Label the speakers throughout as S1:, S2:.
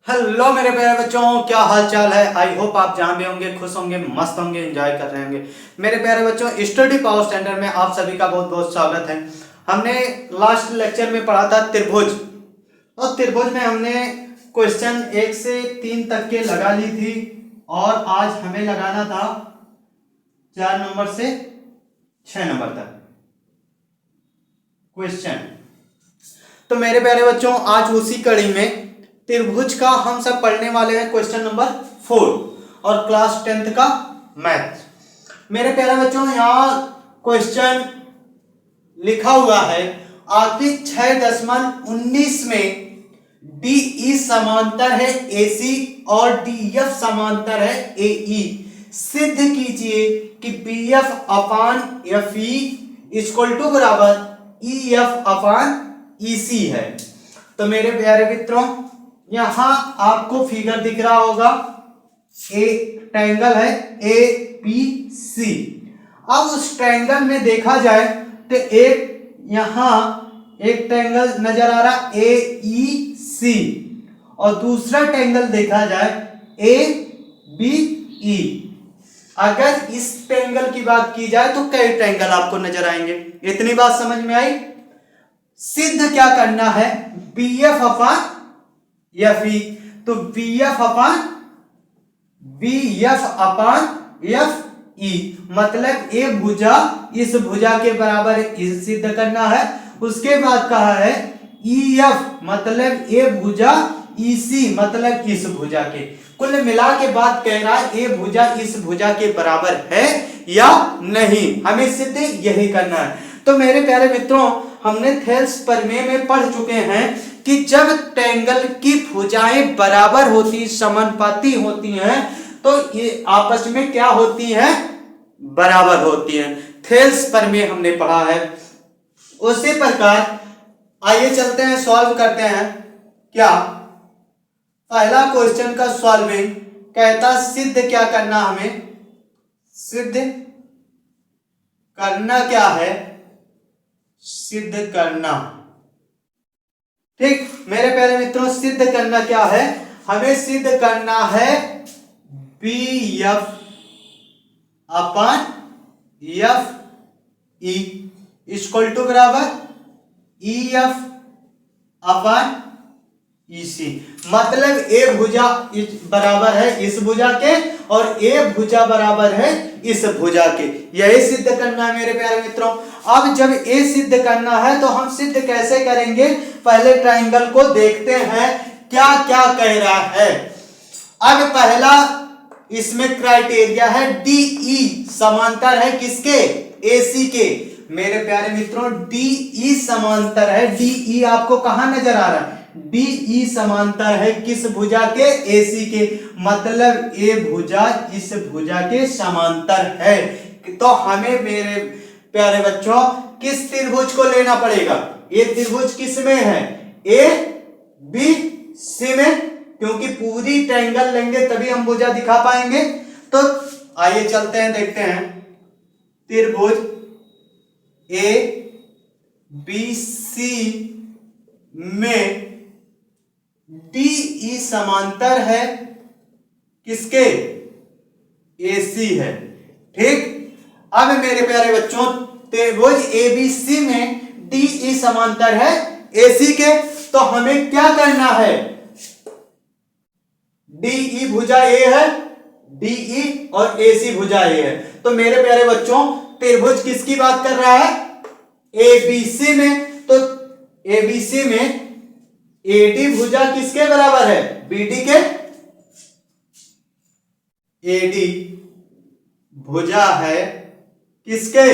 S1: Hello मेरे प्यारे बच्चों, क्या हाल चाल है। आई होप आप जहां भी होंगे खुश होंगे, मस्त होंगे, एंजॉय कर रहे होंगे। मेरे प्यारे बच्चों, स्टडी पावर स्टैंडर्ड में आप सभी का बहुत बहुत स्वागत है। हमने लास्ट लेक्चर में पढ़ा था त्रिभुज, और त्रिभुज में हमने क्वेश्चन 1 से 3 तक के लगा ली थी, और आज हमें लगाना था 4 नंबर से 6 नंबर तक क्वेश्चन। तो मेरे प्यारे बच्चों, आज उसी कड़ी में त्रिभुज का हम सब पढ़ने वाले हैं क्वेश्चन नंबर 4 और क्लास 10th का मैथ। मेरे प्यारे बच्चों, यहाँ क्वेश्चन लिखा हुआ है आकृति 6.19 में DE समांतर है AC और DF समांतर है AE। सिद्ध कीजिए कि BF upon FE equal to बराबर EF अपान EC है। तो मेरे प्यारे मित्रों, यहां आपको फिगर दिख रहा होगा, एक ट्रायंगल है ABC। अब उस ट्रायंगल में देखा जाए तो एक यहां एक ट्रायंगल नजर आ रहा AEC, और दूसरा ट्रायंगल देखा जाए ABE। अगर इस ट्रायंगल की बात की जाए तो कई ट्रायंगल आपको नजर आएंगे। इतनी बात समझ में आई। सिद्ध क्या करना है, BF अपान FE। तो BF अपान FE मतलब ए भुजा इस भुजा के बराबर इस सिद्ध करना है। उसके बाद कहा है EF मतलब ए भुजा EC मतलब इस भुजा के। कुल मिला के बात कह रहा है ए भुजा इस भुजा के बराबर है या नहीं, हमें सिद्ध यही करना है। तो मेरे प्यारे मित्रों, हमने थेल्स प्रमेय में पढ़ चुके हैं कि जब ट्रायंगल की भुजाएं बराबर होती, समानुपाती होती हैं, तो ये आपस में क्या होती हैं, बराबर होती हैं। थेल्स प्रमेय हमने पढ़ा है। उसी प्रकार आइए चलते हैं, सॉल्व करते हैं। क्या पहला क्वेश्चन का सॉल्विंग कहता, सिद्ध क्या करना, हमें सिद्ध करना क्या है, सिद्ध करना। ठीक मेरे प्यारे मित्रों, सिद्ध करना क्या है, हमें सिद्ध करना है BF upon FE equal to बराबर EF अपान EC। मतलब ए भुजा बराबर है इस भुजा के और ए भुजा बराबर है इस भुजा के। यही सिद्ध करना है मेरे प्यारे मित्रों। अब जब ए सिद्ध करना है तो हम सिद्ध कैसे करेंगे, पहले ट्रायंगल को देखते हैं क्या क्या कह रहा है। अब पहला इसमें क्राइटेरिया है DE समांतर है किसके, AC के। मेरे प्यारे मित्रों, DE समांतर है। DE आपको कहां नजर आ रहा है, DE समांतर है किस भुजा के, AC के। मतलब ए भुजा इस भुजा के समांतर है। तो हमें मेरे प्यारे बच्चों किस त्रिभुज को लेना पड़ेगा, ये त्रिभुज किस में है, ABC में, क्योंकि पूरी ट्रायंगल लेंगे तभी हम भुजा दिखा पाएंगे। तो आइए चलते हैं, देखते हैं। त्रिभुज ABC में DE समांतर है किसके, AC है। ठीक, अब मेरे प्यारे बच्चों, त्रिभुज ABC में DE समांतर है AC के, तो हमें क्या करना है, DE भुजा A है, DE और AC भुजा A है। तो मेरे प्यारे बच्चों, त्रिभुज किसकी बात कर रहा है, ABC में। तो ABC में AD भुजा किसके बराबर है, BD के। AD भुजा है किसके,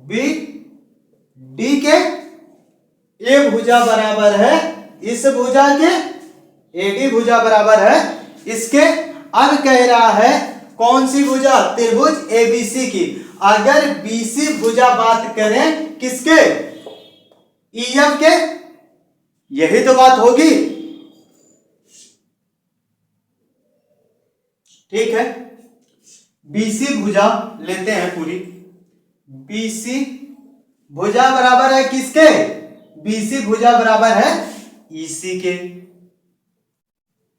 S1: BD के। A भुजा बराबर है इस भुजा के, AD भुजा बराबर है इसके। अब कह रहा है कौन सी भुजा, त्रिभुज ABC की। अगर BC भुजा बात करें किसके, EF के, यही तो बात होगी। ठीक है, BC भुजा लेते हैं पूरी। BC भुजा बराबर है किसके, BC भुजा बराबर है EC के।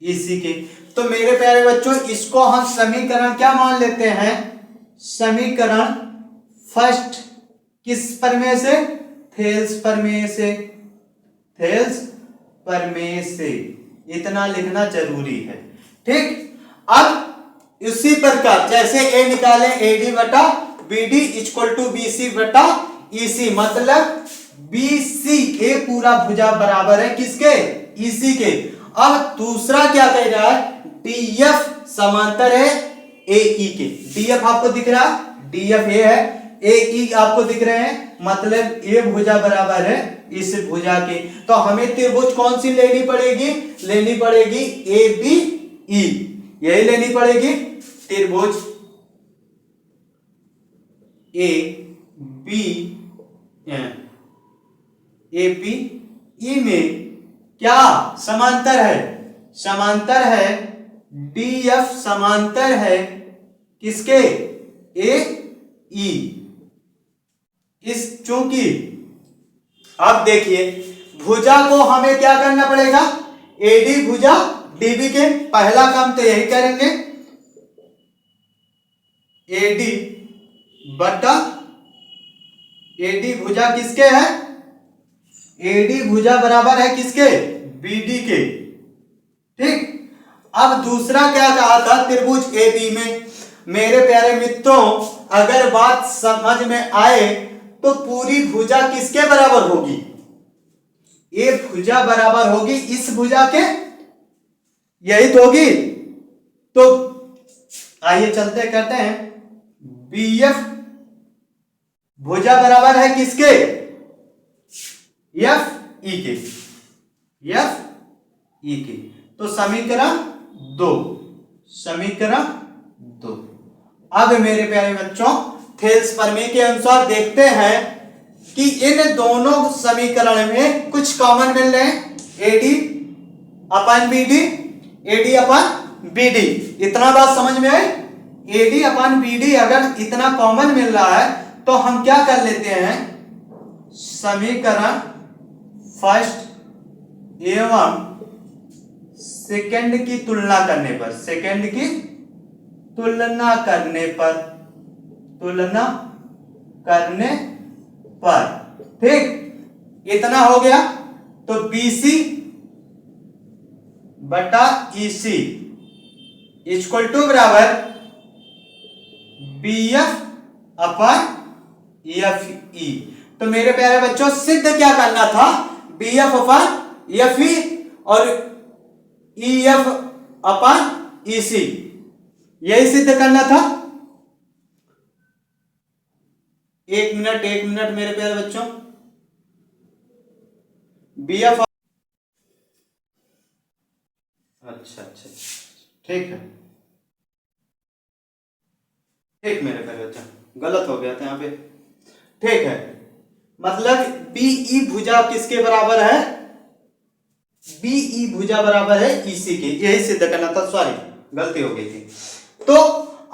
S1: इसी के। तो मेरे प्यारे बच्चों इसको हम समीकरण क्या मान लेते हैं, समीकरण फर्स्ट किस प्रमेय से, थेल्स प्रमेय से, थेल्स प्रमेय से, इतना लिखना जरूरी है। ठीक, अब इसी प्रकार जैसे ए निकाले एडी बटा बीडी इक्वल टू बीसी बटा ईसी, मतलब बीसी ए पूरा भुजा बराबर है किसके, ईसी के। अब दूसरा क्या कह रहा है, डीएफ समांतर है एई के। डीएफ आपको दिख रहा है, डीएफ ए है, एई आपको दिख रहे हैं, मतलब ए भुजा बराबर है इस भुजा के। तो हमें त्रिभुज कौन सी लेनी पड़ेगी, लेनी पड़ेगी ए बी ई, यही लेनी पड़ेगी त्रिभुज ए बी ई में क्या समांतर है, समांतर है डीएफ समांतर है किसके, ए ई। इस चूंकि अब देखिए भुजा को हमें क्या करना पड़ेगा, एडी भुजा डीबी के, पहला काम तो यही करेंगे, एडी बटा एडी भुजा किसके है, एडी भुजा बराबर है किसके, बीडी के। ठीक, अब दूसरा क्या कहा था त्रिभुज ए बी में। मेरे प्यारे मित्रों अगर बात समझ में आए तो पूरी भुजा किसके बराबर होगी, ये भुजा बराबर होगी इस भुजा के, यही तो होगी। तो आइए चलते करते हैं, बीएफ भुजा बराबर है किसके, एफ ई के, एफ ई के। तो समीकरण 2, समीकरण 2। अब मेरे प्यारे बच्चों थेल्स प्रमेय के अनुसार देखते हैं कि इन दोनों समीकरण में कुछ कॉमन मिल रहे हैं, एडी अपन बीडी, एडी अपन बीडी। इतना बात समझ में आए, एडी अपन बीडी अगर इतना कॉमन मिल रहा है तो हम क्या कर लेते हैं, समीकरण फर्स्ट एवं सेकंड की तुलना करने पर, सेकंड की तुलना करने पर, तुलना करने पर, ठीक, इतना हो गया। तो BC बटा EC इक्वल टू बराबर BF अपन FE। तो मेरे प्यारे बच्चों सिद्ध क्या करना था, BF अपन FE और EF अपन EC, यही सिद्ध करना था। एक मिनट मेरे प्यारे बच्चों, BF, अच्छा, ठीक है, ठीक मेरे प्यारे बच्चों, गलत हो गया था यहाँ पे, ठीक है। मतलब BE भुजा किसके बराबर है, BE भुजा बराबर है EC के, यही सिद्ध करना था, सॉरी गलती हो गई थी। तो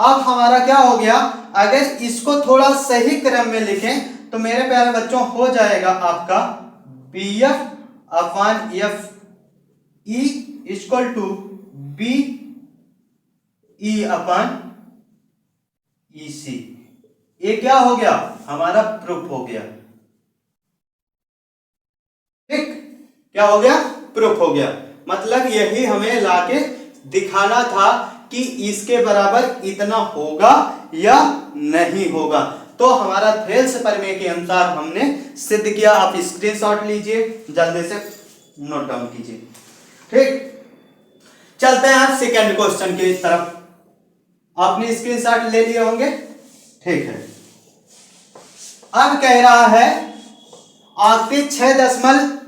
S1: अब हमारा क्या हो गया, अगर इसको थोड़ा सही क्रम में लिखें तो मेरे प्यारे बच्चों हो जाएगा आपका BF upon FE equal to BE upon EC। ये क्या हो गया, हमारा प्रूफ हो गया। ठीक, क्या हो गया, प्रूफ हो गया। मतलब यही हमें लाके दिखाना था कि इसके बराबर इतना होगा या नहीं होगा। तो हमारा थेल्स प्रमेय के अनुसार हमने सिद्ध किया। आप स्क्रीनशॉट लीजिए, जल्दी से नोट डाउन कीजिए। ठीक, चलते हैं सेकंड क्वेश्चन की तरफ। आपने स्क्रीनशॉट ले लिए होंगे, ठीक है। अब कह रहा है आकृति 6.20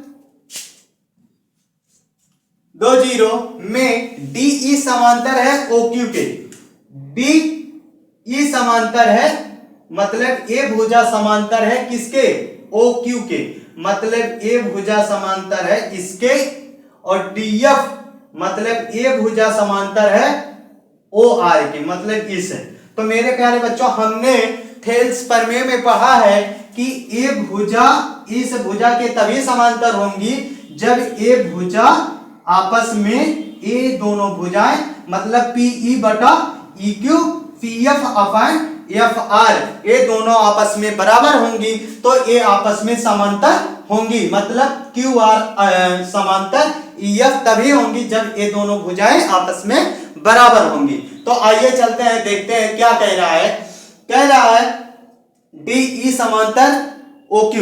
S1: में DE समांतर है OQ के, DE समांतर है मतलब ए भुजा समांतर है किसके, OQ के, मतलब ए भुजा समांतर है इसके, और DF मतलब ए भुजा समांतर है OR के, मतलब इस है। तो मेरे प्यारे बच्चों हमने थेल्स प्रमेय में पढ़ा है कि ए भुजा इस भुजा के तभी समांतर होंगी जब ए भुजा आपस में ये दोनों भुजाएं मतलब PE बटा EQ PF अपन FR ये दोनों आपस में बराबर होंगी तो ये आपस में समांतर होंगी मतलब QR समांतर EF तभी होंगी जब ये दोनों भुजाएं आपस में बराबर होंगी। तो आइए चलते हैं देखते हैं क्या कह रहा है। कह रहा है DE समांतर OQ।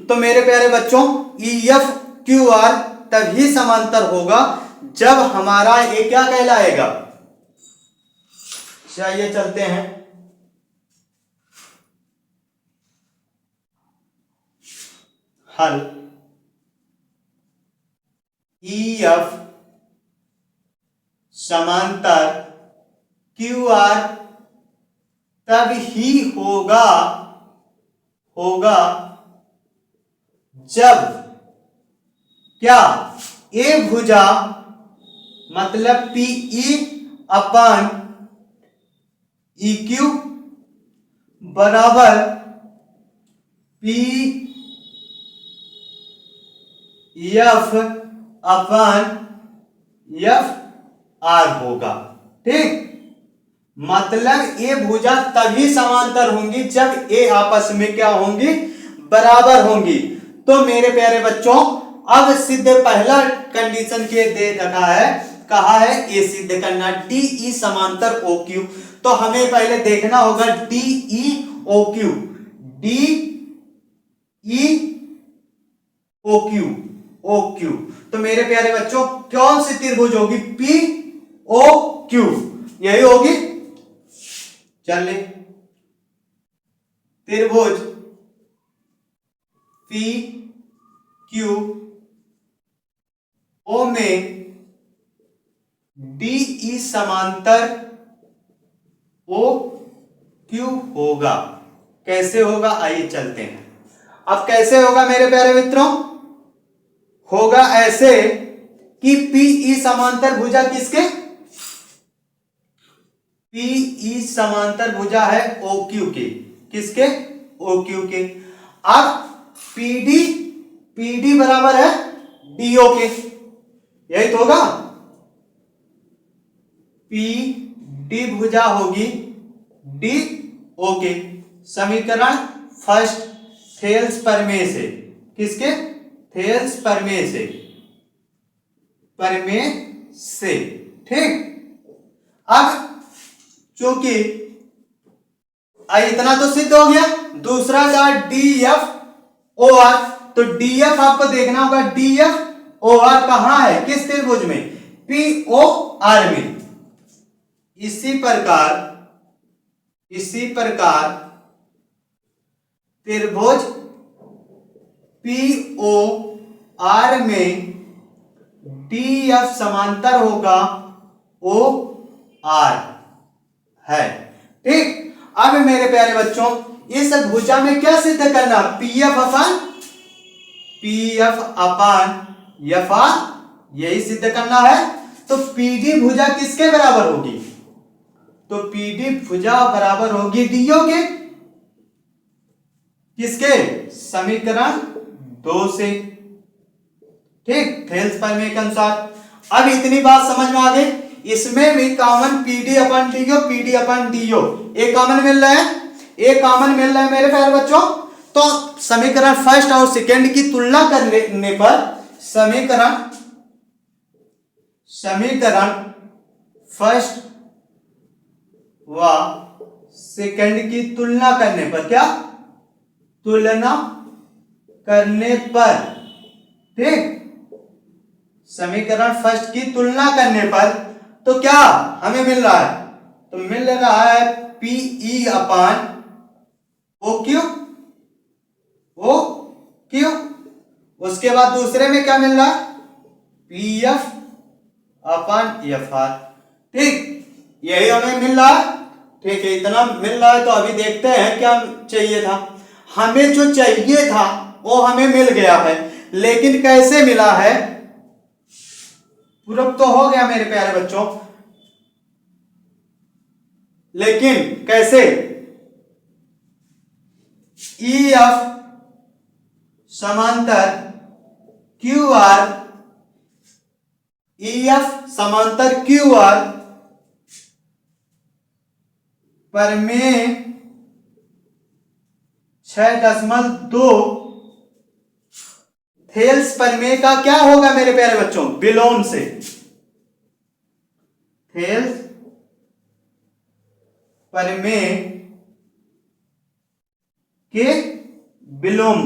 S1: तो मेरे प्यारे बच्चों EF QR तभी समांतर होगा जब हमारा ये क्या कहलाएगा। चलिए चलते हैं। हल EF समांतर QR तब ही होगा जब क्या ए भुजा मतलब PE अपन EQ बराबर PF अपन FR होगा। ठीक, मतलब ये भुजा तभी समांतर होंगी जब ये आपस में क्या होंगी, बराबर होंगी। तो मेरे प्यारे बच्चों अब सिद्ध पहला कंडीशन के दे रखा है, कहा है ये सिद्ध करना DE समांतर OQ। तो हमें पहले देखना होगा DE OQ, DE OQ। तो मेरे प्यारे बच्चों कौन सी त्रिभुज होगी, POQ यही होगी। चलिए त्रिभुज PQO में DE समांतर OQ होगा। कैसे होगा आइए चलते हैं। अब कैसे होगा मेरे प्यारे मित्रों, होगा ऐसे कि PE समांतर भुजा किसके, PE समांतर भुजा है OQ के, किसके, OQ के। अब PD बराबर है DO के, यही तो होगा। PD भुजा होगी DO के। समीकरण फर्स्ट थेल्स प्रमेय से, किसके, थेल्स प्रमेय से। ठीक, अब चूंकि इतना तो सिद्ध हो गया। दूसरा था DFOR। तो DF आपको देखना होगा, DFOR कहां है, किस त्रिभुज में, POR में। इसी प्रकार त्रिभुज POR में DF समांतर होगा OR है। ठीक, अब मेरे प्यारे बच्चों इस भुजा में क्या सिद्ध करना, PF अपन FR यही सिद्ध करना है। तो PD भुजा किसके बराबर होगी, तो PD भुजा बराबर होगी DO के, किसके, समीकरण 2 से। ठीक, थेल्स प्रमेय के अनुसार। अब इतनी बात समझ में आ गई। इसमें भी कॉमन PD अपन DO एक कॉमन मिल रहा है, मेरे प्यारे बच्चों। तो समीकरण फर्स्ट और सेकंड की तुलना करने पर समीकरण फर्स्ट व सेकंड की तुलना करने पर, क्या, तुलना करने पर, ठीक, समीकरण फर्स्ट की तुलना करने पर तो क्या हमें मिल रहा है, तो मिल रहा है PE अपन OQ। उसके बाद दूसरे में क्या मिल रहा है, PF अपन FR। ठीक, यही हमें मिल रहा है। ठीक है, इतना मिल रहा है। तो अभी देखते हैं क्या चाहिए था। हमें जो चाहिए था वो हमें मिल गया है, लेकिन कैसे मिला है, प्रूफ तो हो गया मेरे प्यारे बच्चों, लेकिन कैसे, EF समांतर QR EF समांतर QR प्रमेय 6.2 थेल्स प्रमेय का क्या होगा मेरे प्यारे बच्चों? विलोम से। थेल्स प्रमेय के विलोम,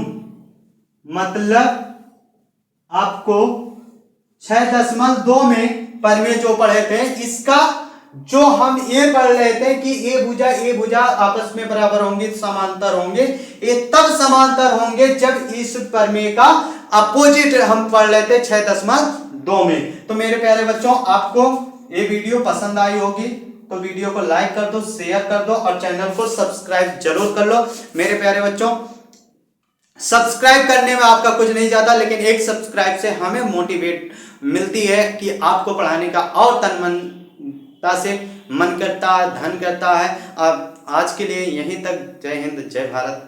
S1: मतलब आपको 6.2 में प्रमेय जो पढ़े थे, इसका जो हम ये पढ़ रहे थे कि ए भुजा आपस में बराबर होंगे, समांतर होंगे, ये तब समांतर होंगे जब इस प्रमेय का अपोजिट हम पढ़ रहे थे 6.2 में। तो मेरे प्यारे बच्चों, आपको ये वीडियो पसंद आई होगी तो वीडियो को लाइक कर दो, शेयर कर दो और चैनल को सब्सक्राइब जरूर कर लो। मेरे प्यारे बच्चों, सब्सक्राइब करने में आपका कुछ नहीं जाता, लेकिन एक सब्सक्राइब से हमें मोटिवेट मिलती है कि आपको पढ़ाने का और तन मनता से मन करता है, धन करता है। अब आज के लिए यहीं तक। जय हिंद, जय भारत।